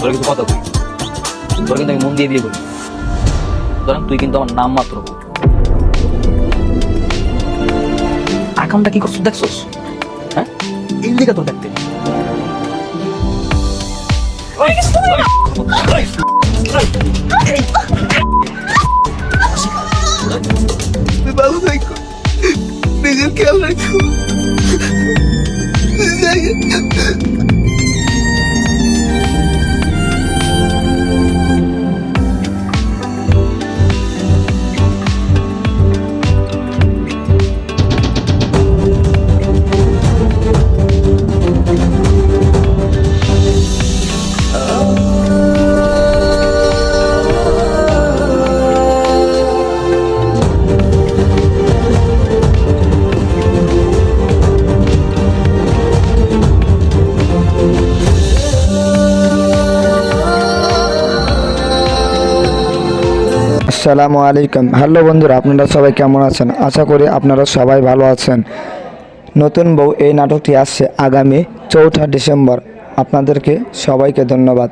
তোর কিছু কথা বলি, তোর কিন্তু আমি মন দিয়ে বিয়ে করি। সুতরাং তুই কিন্তু আমার নাম মাত্র বউ। আকামটা কি করছিস দেখছস? হ্যাঁ, এই দিকে তোর দেখতে ভালো থাকো, নিজের খেয়াল রাখো। আসসালামু আলাইকুম। হ্যালো বন্ধুরা, আপনারা সবাই কেমন আছেন? আশা করি আপনারা সবাই ভালো আছেন। নতুন বউ এই নাটকটি আসছে আগামী 4 ডিসেম্বর। আপনাদেরকে সবাইকে ধন্যবাদ।